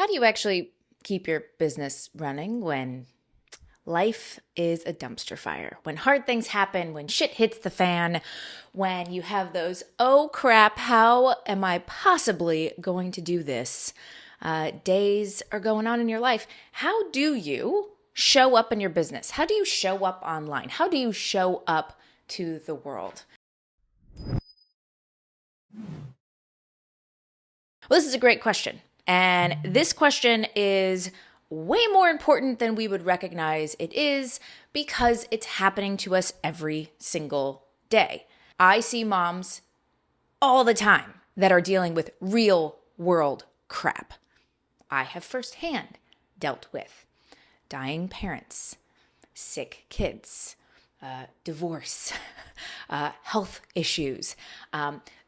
How do you actually keep your business running when life is a dumpster fire? When hard things happen, when shit hits the fan, when you have those, oh crap, how am I possibly going to do this? Days are going on in your life. How do you show up in your business? How do you show up online? How do you show up to the world? Well, this is a great question. And this question is way more important than we would recognize it is because it's happening to us every single day. I see moms all the time that are dealing with real world crap. I have firsthand dealt with dying parents, sick kids, divorce, health issues.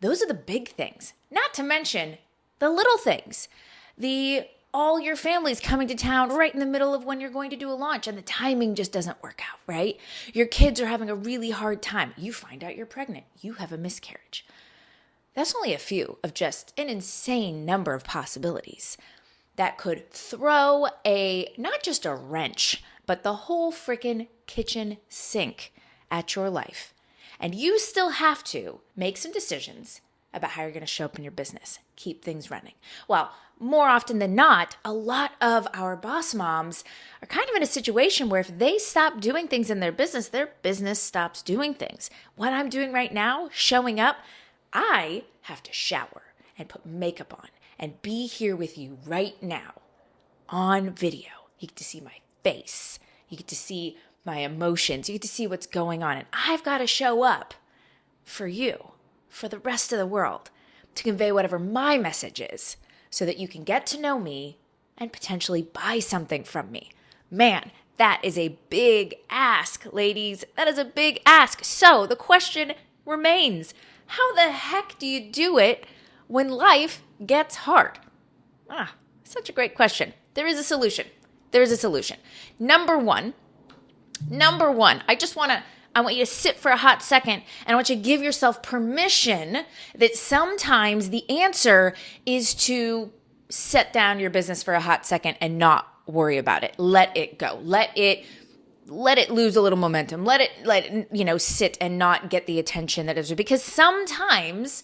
Those are the big things, not to mention the little things. All your family's coming to town right in the middle of when you're going to do a launch and the timing just doesn't work out, right? Your kids are having a really hard time. You find out you're pregnant. You have a miscarriage. That's only a few of just an insane number of possibilities that could throw not just a wrench, but the whole freaking kitchen sink at your life. And you still have to make some decisions about how you're going to show up in your business, keep things running. Well, more often than not, a lot of our boss moms are kind of in a situation where if they stop doing things in their business stops doing things. What I'm doing right now, showing up, I have to shower and put makeup on and be here with you right now on video. You get to see my face. You get to see my emotions. You get to see what's going on. And I've got to show up for you, for the rest of the world, to convey whatever my message is so that you can get to know me and potentially buy something from me. Man, that is a big ask, ladies. That is a big ask. So the question remains, how the heck do you do it when life gets hard? Such a great question. There is a solution. Number one, I want you to sit for a hot second and I want you to give yourself permission that sometimes the answer is to set down your business for a hot second and not worry about it. Let it go. Let it lose a little momentum. Let it sit and not get the attention that it deserves. Because sometimes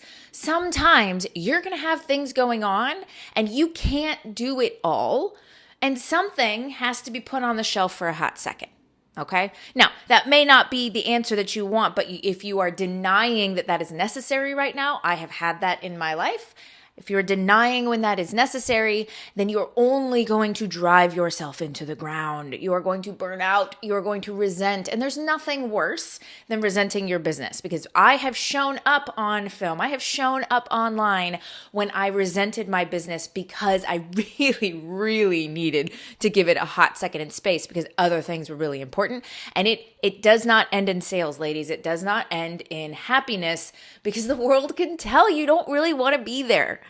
you're going to have things going on and you can't do it all. And something has to be put on the shelf for a hot second. Okay. Now, that may not be the answer that you want, but if you are denying that is necessary right now, I have had that in my life. If you're denying when that is necessary, then you're only going to drive yourself into the ground. You are going to burn out. You are going to resent. And there's nothing worse than resenting your business, because I have shown up on film. I have shown up online when I resented my business because I really, really needed to give it a hot second in space because other things were really important. And it does not end in sales, ladies. It does not end in happiness because the world can tell you don't really want to be there.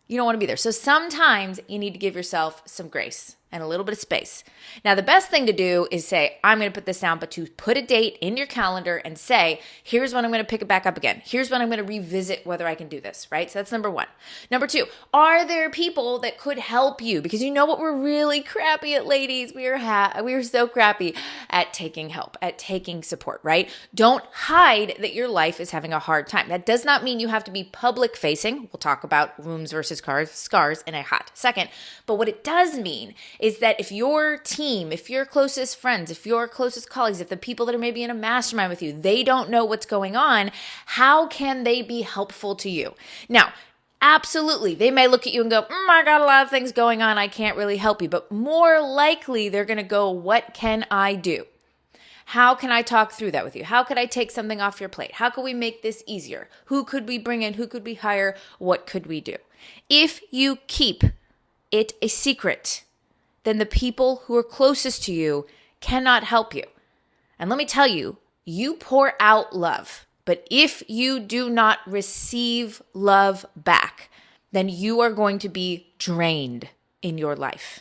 You don't want to be there. So sometimes you need to give yourself some grace and a little bit of space. Now, the best thing to do is say, I'm going to put this down, but to put a date in your calendar and say, here's when I'm going to pick it back up again. Here's when I'm going to revisit whether I can do this, right? So that's number one. Number two, are there people that could help you? Because you know what we're really crappy at, ladies? We are so crappy at taking help, at taking support, right? Don't hide that your life is having a hard time. That does not mean you have to be public facing. We'll talk about wounds versus scars in a hot second. But what it does mean is that if your team, if your closest friends, if your closest colleagues, if the people that are maybe in a mastermind with you, they don't know what's going on, how can they be helpful to you? Now, absolutely, they may look at you and go, I got a lot of things going on, I can't really help you. But more likely, they're going to go, what can I do? How can I talk through that with you? How could I take something off your plate? How could we make this easier? Who could we bring in? Who could we hire? What could we do? If you keep it a secret, then the people who are closest to you cannot help you. And let me tell you, you pour out love, but if you do not receive love back, then you are going to be drained in your life.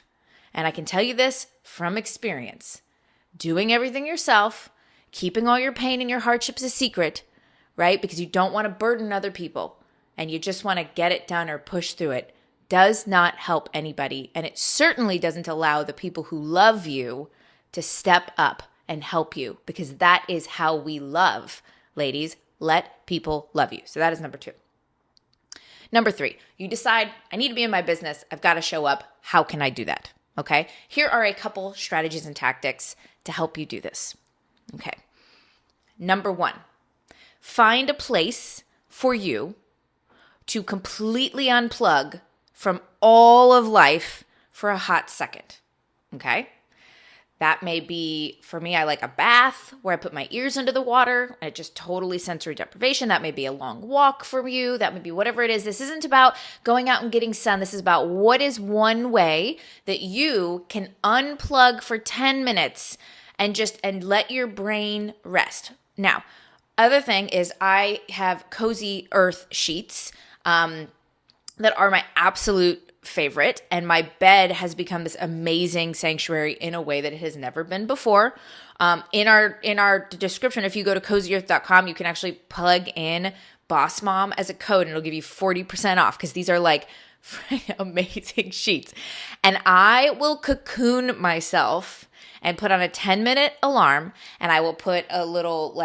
And I can tell you this from experience. Doing everything yourself, keeping all your pain and your hardships a secret, right? Because you don't want to burden other people and you just want to get it done or push through it, does not help anybody. And it certainly doesn't allow the people who love you to step up and help you, because that is how we love, ladies. Let people love you. So that is number 2. Number 3, you decide, I need to be in my business. I've got to show up. How can I do that? Okay. Here are a couple strategies and tactics to help you do this. Okay. Number 1, find a place for you to completely unplug from all of life for a hot second. Okay. That may be, for me, I like a bath where I put my ears under the water and it just totally sensory deprivation. That may be a long walk for you. That may be whatever it is. This isn't about going out and getting sun. This is about what is one way that you can unplug for 10 minutes and let your brain rest. Now, other thing is I have cozy earth sheets that are my absolute favorite, and my bed has become this amazing sanctuary in a way that it has never been before. In our description, if you go to cozyearth.com, you can actually plug in BossMom as a code and it'll give you 40% off, because these are like amazing sheets. And I will cocoon myself and put on a 10-minute alarm, and I will put a little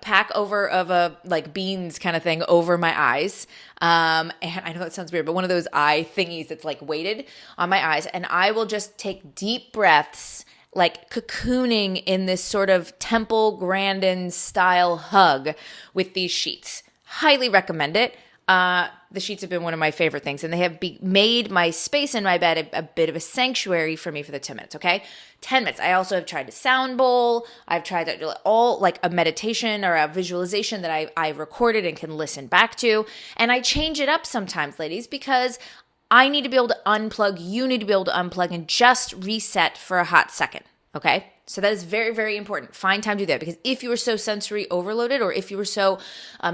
pack over of a beans kind of thing over my eyes. And I know that sounds weird, but one of those eye thingies that's like weighted on my eyes. And I will just take deep breaths, like cocooning in this sort of Temple Grandin style hug with these sheets. Highly recommend it. The sheets have been one of my favorite things, and they have made my space in my bed a bit of a sanctuary for me for the 10 minutes, okay? 10 minutes. I also have tried a sound bowl. I've tried all like a meditation or a visualization that I recorded and can listen back to. And I change it up sometimes, ladies, because I need to be able to unplug. You need to be able to unplug and just reset for a hot second, okay? So that is very, very important. Find time to do that, because if you were so sensory overloaded, or if you were so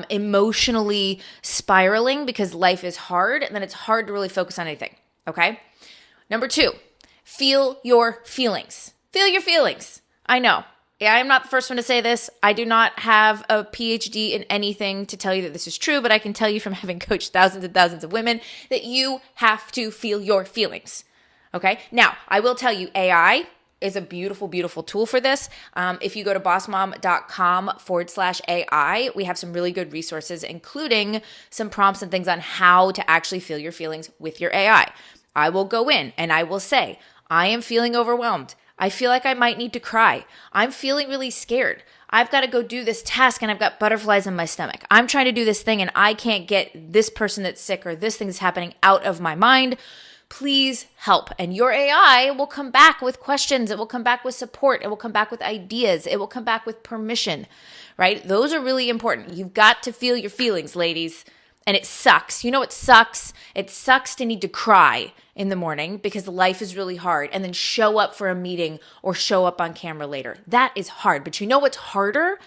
emotionally spiraling because life is hard, then it's hard to really focus on anything, okay? Number 2, feel your feelings. Feel your feelings. I know. Yeah, I'm not the first one to say this. I do not have a PhD in anything to tell you that this is true, but I can tell you from having coached thousands and thousands of women that you have to feel your feelings, okay? Now, I will tell you, AI is a beautiful, beautiful tool for this. If you go to bossmom.com/AI, we have some really good resources, including some prompts and things on how to actually feel your feelings with your AI. I will go in and I will say, I am feeling overwhelmed. I feel like I might need to cry. I'm feeling really scared. I've got to go do this task and I've got butterflies in my stomach. I'm trying to do this thing and I can't get this person that's sick or this thing that's happening out of my mind. Please help. And your AI will come back with questions. It will come back with support. It will come back with ideas. It will come back with permission, right? Those are really important. You've got to feel your feelings, ladies. And it sucks. You know what sucks? It sucks to need to cry in the morning because life is really hard, and then show up for a meeting or show up on camera later. That is hard. But you know what's harder?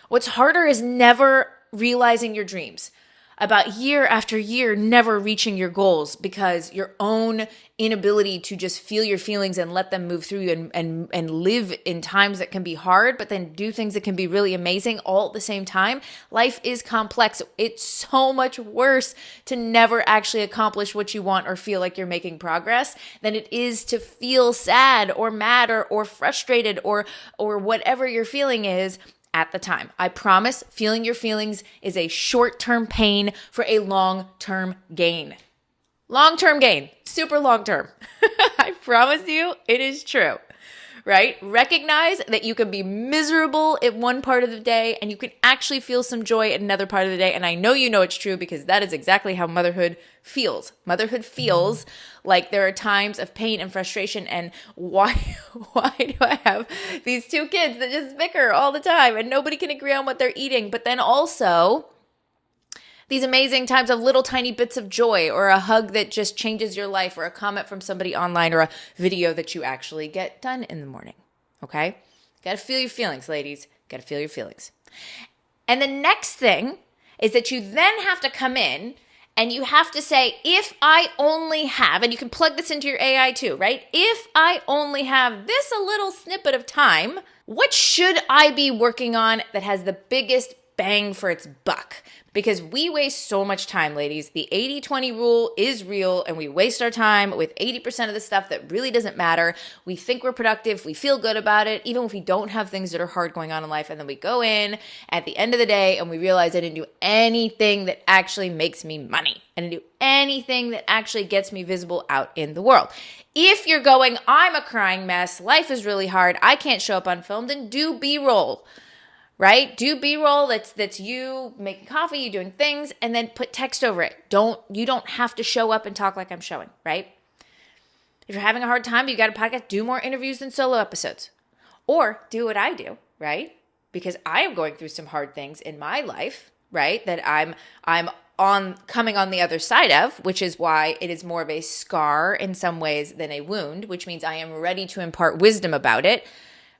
What's harder is never realizing your dreams. About year after year, never reaching your goals because your own inability to just feel your feelings and let them move through you and live in times that can be hard, but then do things that can be really amazing all at the same time. Life is complex. It's so much worse to never actually accomplish what you want or feel like you're making progress than it is to feel sad or mad or frustrated or whatever your feeling is at the time. I promise feeling your feelings is a short-term pain for a long-term gain. Long-term gain, super long-term. I promise you it is true, right? Recognize that you can be miserable at one part of the day and you can actually feel some joy at another part of the day. And I know you know it's true because that is exactly how motherhood feels. Motherhood feels like there are times of pain and frustration, and why do I have these 2 kids that just bicker all the time and nobody can agree on what they're eating? But then also these amazing times of little tiny bits of joy, or a hug that just changes your life, or a comment from somebody online, or a video that you actually get done in the morning, okay? Gotta feel your feelings, ladies. Gotta feel your feelings. And the next thing is that you then have to come in and you have to say, if I only have, and you can plug this into your AI too, right? If I only have this a little snippet of time, what should I be working on that has the biggest bang for its buck? because we waste so much time, ladies. The 80-20 rule is real, and we waste our time with 80% of the stuff that really doesn't matter. We think we're productive. We feel good about it, even if we don't have things that are hard going on in life. And then we go in at the end of the day and we realize I didn't do anything that actually makes me money. I didn't do anything that actually gets me visible out in the world. If you're going, I'm a crying mess, life is really hard, I can't show up on film, then do B-roll, right? Do B-roll that's you making coffee, you doing things, and then put text over it. You don't have to show up and talk like I'm showing, right? If you're having a hard time, you got a podcast, do more interviews than solo episodes. Or do what I do, right? Because I am going through some hard things in my life, right? That I'm coming on the other side of, which is why it is more of a scar in some ways than a wound, which means I am ready to impart wisdom about it,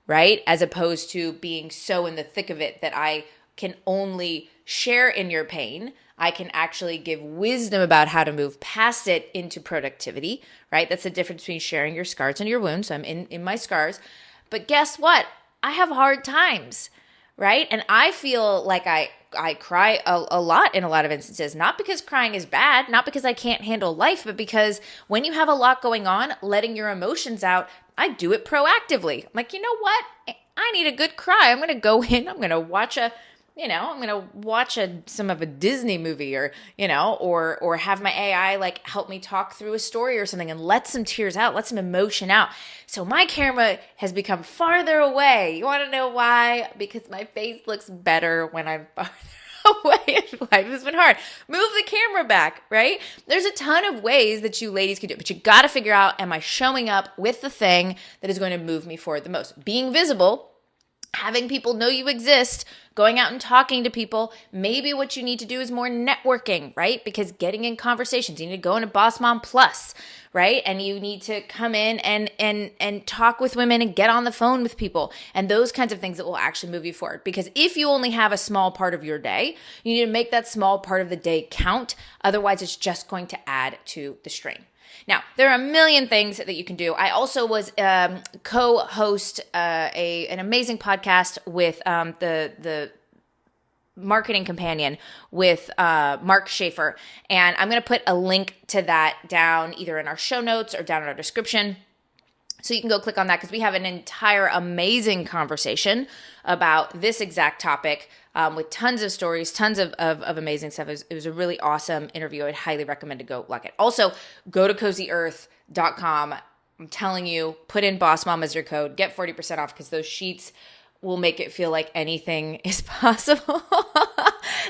right? As opposed to being so in the thick of it that I can only share in your pain. I can actually give wisdom about how to move past it into productivity, right? That's the difference between sharing your scars and your wounds. So I'm in my scars. But guess what? I have hard times, right? And I feel like I cry a lot in a lot of instances, not because crying is bad, not because I can't handle life, but because when you have a lot going on, letting your emotions out, I do it proactively. I'm like, you know what? I need a good cry. I'm going to go in, I'm going to watch some of a Disney movie or have my AI like help me talk through a story or something and let some tears out, let some emotion out. So my camera has become farther away. You want to know why? Because my face looks better when I'm farther away. Life has been hard. Move the camera back, right? There's a ton of ways that you ladies can do it, but you got to figure out, am I showing up with the thing that is going to move me forward the most? Being visible, having people know you exist, going out and talking to people. Maybe what you need to do is more networking, right? Because getting in conversations, you need to go into BossMom Plus, right? And you need to come in and talk with women and get on the phone with people and those kinds of things that will actually move you forward. Because if you only have a small part of your day, you need to make that small part of the day count. Otherwise, it's just going to add to the strain. Now, there are a million things that you can do. I also was co-host an amazing podcast with the marketing companion with Mark Schaefer. And I'm going to put a link to that down either in our show notes or down in our description. So you can go click on that because we have an entire amazing conversation about this exact topic with tons of stories, tons of amazing stuff. It was a really awesome interview. I'd highly recommend to go look it. Also, go to cozyearth.com. I'm telling you, put in BossMom as your code. Get 40% off because those sheets will make it feel like anything is possible.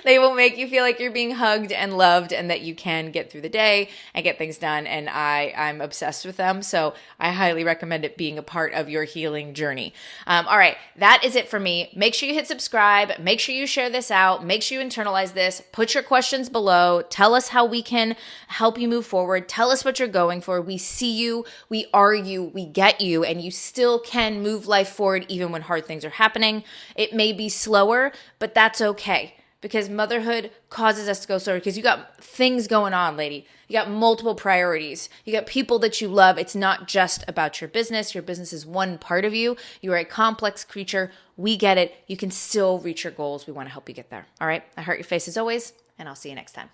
They will make you feel like you're being hugged and loved and that you can get through the day and get things done. And I'm obsessed with them. So I highly recommend it being a part of your healing journey. All right. That is it for me. Make sure you hit subscribe. Make sure you share this out. Make sure you internalize this. Put your questions below. Tell us how we can help you move forward. Tell us what you're going for. We see you. We are you. We get you. And you still can move life forward even when hard things are happening. It may be slower, but that's okay. Because motherhood causes us to go slower because you got things going on, lady. You got multiple priorities. You got people that you love. It's not just about your business. Your business is one part of you. You are a complex creature. We get it. You can still reach your goals. We want to help you get there. All right. I heart your face as always, and I'll see you next time.